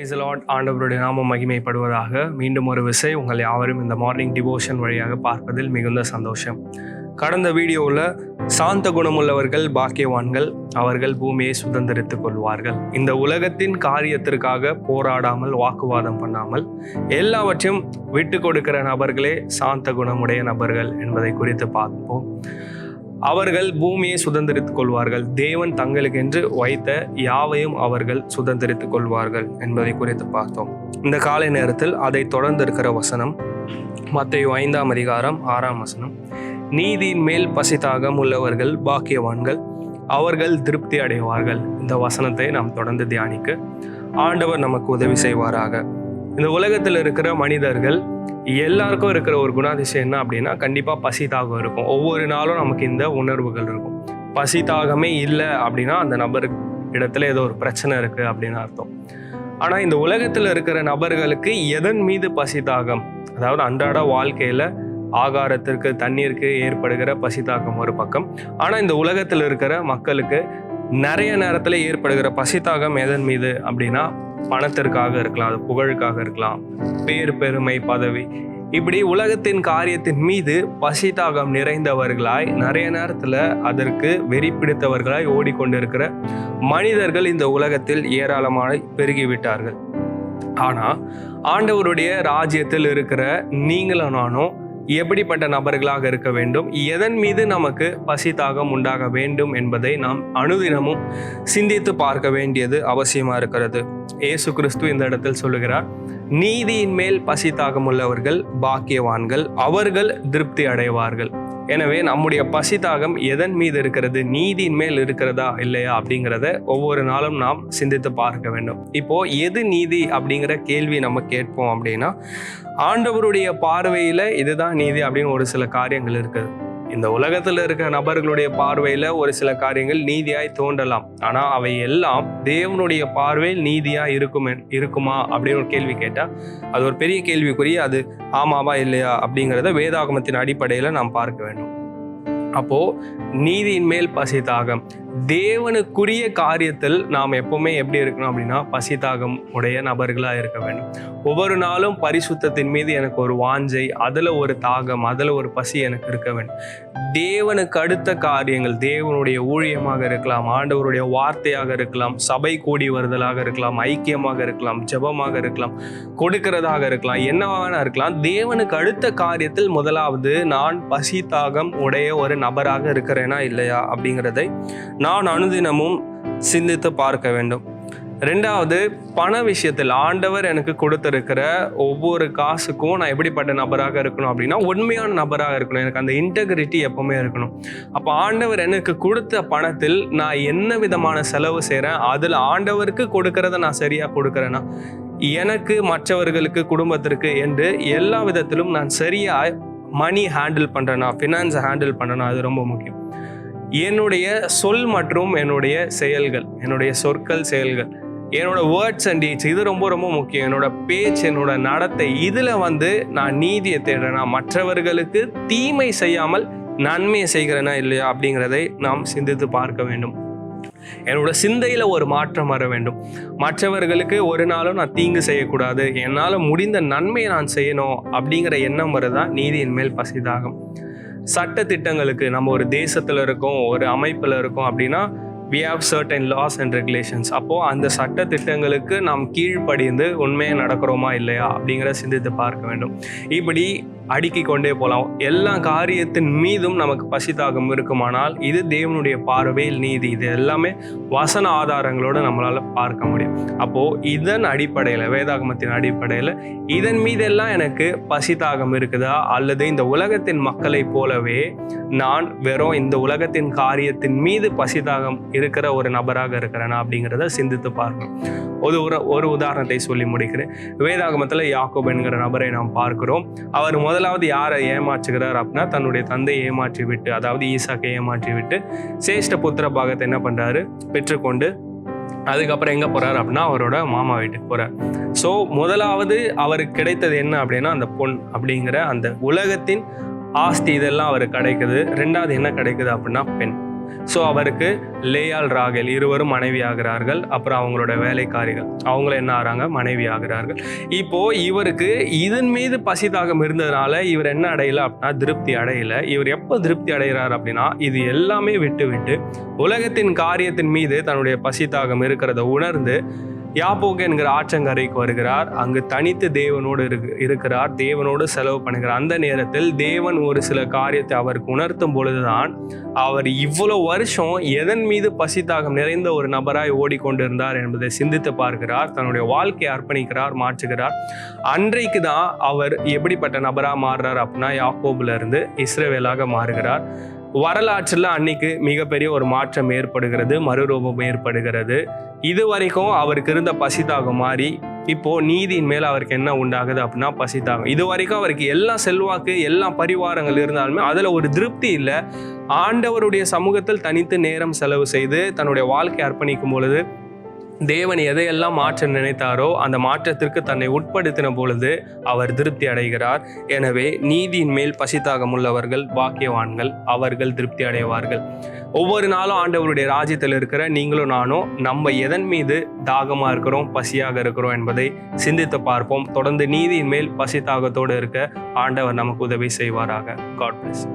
Praise the Lord. ஆண்டவருடைய நாமம் மகிமைப்படுவதாக. மீண்டும் ஒரு விசை உங்கள் யாவரும் இந்த மார்னிங் டிவோஷன் வழியாக பார்ப்பதில் மிகுந்த சந்தோஷம். கடந்த வீடியோவில் சாந்த குணமுள்ளவர்கள் பாக்கியவான்கள், அவர்கள் பூமியை சுதந்திரித்துக் கொள்வார்கள். இந்த உலகத்தின் காரியத்திற்காக போராடாமல் வாக்குவாதம் பண்ணாமல் எல்லாவற்றையும் விட்டு கொடுக்கிற நபர்களே சாந்த குணமுடைய நபர்கள் என்பதை குறித்து பார்ப்போம். அவர்கள் பூமியை சுதந்திரித்துக் கொள்வார்கள். தேவன் தங்களுக்கென்று வைத்த யாவையும் அவர்கள் சுதந்திரித்துக் கொள்வார்கள் என்பதை குறித்து பார்த்தோம். இந்த காலை நேரத்தில் அதை தொடர்ந்து இருக்கிற வசனம் மத்தேயு 5ஆம் அதிகாரம் 6ஆம் வசனம். நீதியின் மேல் பசிதாகம் உள்ளவர்கள் பாக்கியவான்கள், அவர்கள் திருப்தி அடைவார்கள். இந்த வசனத்தை நாம் தொடர்ந்து தியானிக்க ஆண்டவர் நமக்கு உதவி செய்வாராக. இந்த உலகத்தில் இருக்கிற மனிதர்கள் எல்லாருக்கும் இருக்கிற ஒரு குணாதிசயம் என்ன அப்படின்னா, கண்டிப்பாக பசி தாகம் இருக்கும். ஒவ்வொரு நாளும் நமக்கு இந்த உணர்வுகள் இருக்கும். பசி தாகமே இல்லை அப்படின்னா அந்த நபர் இடத்துல ஏதோ ஒரு பிரச்சனை இருக்கு அப்படின்னு அர்த்தம். ஆனால் இந்த உலகத்தில் இருக்கிற நபர்களுக்கு எதன் மீது பசி தாகம், அதாவது அன்றாட வாழ்க்கையில ஆகாரத்திற்கு தண்ணீருக்கு ஏற்படுகிற பசி தாகம் ஒரு பக்கம். ஆனால் இந்த உலகத்தில் இருக்கிற மக்களுக்கு நிறைய நேரத்தில் ஏற்படுகிற பசி தாகம் எதன் மீது அப்படின்னா, பணத்திற்காக இருக்கலாம், அது புகழுக்காக இருக்கலாம், பேர் பெருமை பதவி, இப்படி உலகத்தின் காரியத்தின் மீது பசி தாகம் நிறைந்தவர்களாய் நிறைய நேரத்துல அதற்கு வெறி பிடித்தவர்களாய் ஓடிக்கொண்டிருக்கிற மனிதர்கள் இந்த உலகத்தில் ஏராளமாக பெருகிவிட்டார்கள். ஆனா ஆண்டவருடைய ராஜ்யத்தில் இருக்கிற நீங்களும் நானும் எப்படிப்பட்ட நபர்களாக இருக்க வேண்டும், எதன் மீது நமக்கு பசி தாகம் உண்டாக வேண்டும் என்பதை நாம் அனுதினமும் சிந்தித்து பார்க்க வேண்டியது அவசியமா இருக்கிறது. இயேசு கிறிஸ்து இந்த இடத்தில் சொல்லுகிறார், நீதியின் மேல் பசி தாகம் உள்ளவர்கள் பாக்கியவான்கள், அவர்கள் திருப்தி அடைவார்கள். எனவே நம்முடைய பசி தாகம் எதன் மீது இருக்கிறது, நீதியின் மேல் இருக்கிறதா இல்லையா அப்படிங்கிறத ஒவ்வொரு நாளும் நாம் சிந்தித்து பார்க்க வேண்டும். இப்போ எது நீதி அப்படிங்கிற கேள்வி நம்ம கேட்போம் அப்படின்னா, ஆண்டவருடைய பார்வையில இதுதான் நீதி அப்படின்னு ஒரு சில காரியங்கள் இருக்குது. இந்த உலகத்தில் இருக்கிற நபர்களுடைய பார்வையில ஒரு சில காரியங்கள் நீதியாய் தோன்றலாம். ஆனா அவை எல்லாம் தேவனுடைய பார்வையில் நீதியா இருக்குமா அப்படின்னு ஒரு கேள்வி கேட்டா அது ஒரு பெரிய கேள்விக்குரிய. அது ஆமாவா இல்லையா அப்படிங்கிறத வேதாகமத்தின் அடிப்படையில நாம் பார்க்க வேண்டும். அப்போ நீதியின் மேல் பசி தாகம், தேவனுக்குரிய காரியத்தில் நாம் எப்பவுமே எப்படி இருக்கணும் அப்படின்னா பசி தாகம் உடைய நபர்களா இருக்க வேண்டும். ஒவ்வொரு நாளும் பரிசுத்தத்தின் மீது எனக்கு ஒரு வாஞ்சை, அதுல ஒரு தாகம், அதுல ஒரு பசி எனக்கு இருக்க வேண்டும். தேவனுக்கு அடுத்த காரியங்கள், தேவனுடைய ஊழியமாக இருக்கலாம், ஆண்டவருடைய வார்த்தையாக இருக்கலாம், சபை கூடி வருதலாக இருக்கலாம், ஐக்கியமாக இருக்கலாம், ஜெபமாக இருக்கலாம், கொடுக்கிறதாக இருக்கலாம், என்னவாக இருக்கலாம். தேவனுக்கு அடுத்த காரியத்தில் முதலாவது நான் பசி தாகம் உடைய ஒரு நபராக இருக்கிறேனா இல்லையா அப்படிங்கிறதை நான் அனுதினமும் சிந்தித்து பார்க்க வேண்டும். ரெண்டாவது, பண விஷயத்தில் ஆண்டவர் எனக்கு கொடுத்திருக்கிற ஒவ்வொரு காசுக்கும் நான் எப்படிப்பட்ட நபராக இருக்கணும் அப்படின்னா உண்மையான நபராக இருக்கணும். எனக்கு அந்த இன்டெகிரிட்டி எப்பவுமே இருக்கணும். அப்போ ஆண்டவர் எனக்கு கொடுத்த பணத்தில் நான் என்ன விதமான செலவு செய்கிறேன், அதில் ஆண்டவருக்கு கொடுக்கறத நான் சரியா கொடுக்கறேன்னா, எனக்கு மற்றவர்களுக்கு குடும்பத்திற்கு என்று எல்லா விதத்திலும் நான் சரியா மணி ஹேண்டில் பண்றேனா, ஃபினான்ஸை ஹேண்டில் பண்றேனா, அது ரொம்ப முக்கியம். என்னுடைய சொல் மற்றும் என்னுடைய செயல்கள், என்னுடைய சொற்கள் செயல்கள், என்னோட வேர்ட்ஸ் அண்ட் டீட்ஸ், இது ரொம்ப ரொம்ப முக்கியம். என்னோட பேச்சு, என்னோட நடத்தை, இதுல நான் நீதியை தேடுறேனா, மற்றவர்களுக்கு தீமை செய்யாமல் நன்மையை செய்கிறேனா இல்லையா அப்படிங்கிறதை நாம் சிந்தித்து பார்க்க வேண்டும். என்னோட சிந்தையில ஒரு மாற்றம் வர வேண்டும். மற்றவர்களுக்கு ஒரு நாளும் நான் தீங்கு செய்யக்கூடாது, என்னால் முடிந்த நன்மையை நான் செய்யணும் அப்படிங்கிற எண்ணம் வரதான் நீதியின் மேல் பசிதாகம். சட்ட திட்டங்களுக்கு, நம்ம ஒரு தேசத்துல இருக்கோம், ஒரு அமைப்புல இருக்கோம் அப்படின்னா we have certain laws and regulations. அப்போ அந்த சட்ட திட்டங்களுக்கு நாம் கீழ்ப்படிந்து உண்மையை நடக்கிறோமா இல்லையா அப்படிங்கிற சிந்தித்து பார்க்க வேண்டும். இப்படி அடுக்கி கொண்டே போகலாம். எல்லா காரியத்தின் மீதும் நமக்கு பசிதாகம் இருக்குமானால் இது தேவனுடைய பார்வையில் நீதி. இது எல்லாமே வசன ஆதாரங்களோடு நம்மளால பார்க்க முடியும். அப்போ இதன் அடிப்படையில், வேதாகமத்தின் அடிப்படையில் இதன் மீதெல்லாம் எனக்கு பசிதாகம் இருக்குதா, அல்லது இந்த உலகத்தின் மக்களை போலவே நான் வெறும் இந்த உலகத்தின் காரியத்தின் மீது பசிதாகம் இருக்கிற ஒரு நபராக இருக்கிறேனா அப்படிங்கிறத சிந்தித்து பார்க்கணும். ஒரு உதாரணத்தை சொல்லி முடிக்கிறேன். வேதாகமத்தில் யாக்கோபு என்கிற நபரை நாம் பார்க்கிறோம். அவர் முதலாவது யாரை ஏமாற்றுகிறார் அப்படின்னா, தன்னுடைய தந்தையை ஏமாற்றி விட்டு, அதாவது ஈசாக்கை ஏமாற்றி விட்டு சேஷ்ட புத்திர பாகத்தை என்ன பண்றாரு, பெற்றுக்கொண்டு அதுக்கப்புறம் எங்க போறாரு அப்படின்னா அவரோட மாமா வீட்டுக்கு போறார். ஸோ முதலாவது அவருக்கு கிடைத்தது என்ன அப்படின்னா அந்த பொன் அப்படிங்கிற அந்த உலகத்தின் ஆஸ்தி, இதெல்லாம் அவருக்கு கிடைக்குது. ரெண்டாவது என்ன கிடைக்குது அப்படின்னா பெண். ஸோ அவருக்கு லேயால் ராகேல் இருவரும் மனைவி ஆகிறார்கள். அப்புறம் அவங்களோட வேலைக்காரிகள் அவங்களும் என்ன ஆகிறாங்க, மனைவி ஆகிறார்கள். இப்போ இவருக்கு இதன் மீது பசி தாகம் இருந்ததுனால இவர் என்ன அடையல அப்படின்னா திருப்தி அடையல. இவர் எப்போ திருப்தி அடைகிறார் அப்படின்னா இது எல்லாமே விட்டு உலகத்தின் காரியத்தின் மீது தன்னுடைய பசி தாகம் இருக்கிறத உணர்ந்து யாப்போக்கு என்கிற ஆற்றங்கரைக்கு வருகிறார். அங்கு தனித்து தேவனோடு இருக்கிறார், தேவனோடு செலவு பண்ணுகிறார். அந்த நேரத்தில் தேவன் ஒரு சில காரியத்தை அவருக்கு உணர்த்தும் பொழுதுதான் அவர் இவ்வளவு வருஷம் எதன் மீது பசி தாகம் நிறைந்த ஒரு நபராய் ஓடிக்கொண்டிருந்தார் என்பதை சிந்தித்து பார்க்கிறார். தன்னுடைய வாழ்க்கையை அர்ப்பணிக்கிறார், மாற்றுகிறார். அன்றைக்கு தான் அவர் எப்படிப்பட்ட நபராக மாறுறார் அப்படின்னா யாக்கோபுல இருந்து இஸ்ரவேலாக மாறுகிறார். வரலாற்றில் அன்னைக்கு மிகப்பெரிய ஒரு மாற்றம் ஏற்படுகிறது, மறுரூபம் ஏற்படுகிறது. இது வரைக்கும் அவருக்கு இருந்த பசிதாகம் மாறி இப்போ நீதியின் மேல அவருக்கு என்ன உண்டாகுது அப்படின்னா பசிதாகம். இது வரைக்கும் அவருக்கு எல்லா செல்வாக்கு எல்லா பரிவாரங்கள் இருந்தாலுமே அதுல ஒரு திருப்தி இல்லை. ஆண்டவருடைய சமூகத்தில் தனித்து நேரம் செலவு செய்து தன்னுடைய வாழ்க்கை அர்ப்பணிக்கும் பொழுது தேவன் எதையெல்லாம் மாற்ற நினைத்தாரோ அந்த மாற்றத்திற்கு தன்னை உட்படுத்தின பொழுது அவர் திருப்தி அடைகிறார். எனவே நீதியின் மேல் பசிதாகம் உள்ளவர்கள் பாக்கியவான்கள், அவர்கள் திருப்தி அடைவார்கள். ஒவ்வொரு நாளும் ஆண்டவருடைய ராஜ்யத்தில் இருக்கிற நீங்களும் நானும் நம்ம எதன் மீது தாகமாக இருக்கிறோம், பசியாக இருக்கிறோம் என்பதை சிந்தித்து பார்ப்போம். தொடர்ந்து நீதியின் மேல் பசிதாகத்தோடு இருக்க ஆண்டவர் நமக்கு உதவி செய்வாராக. God plus.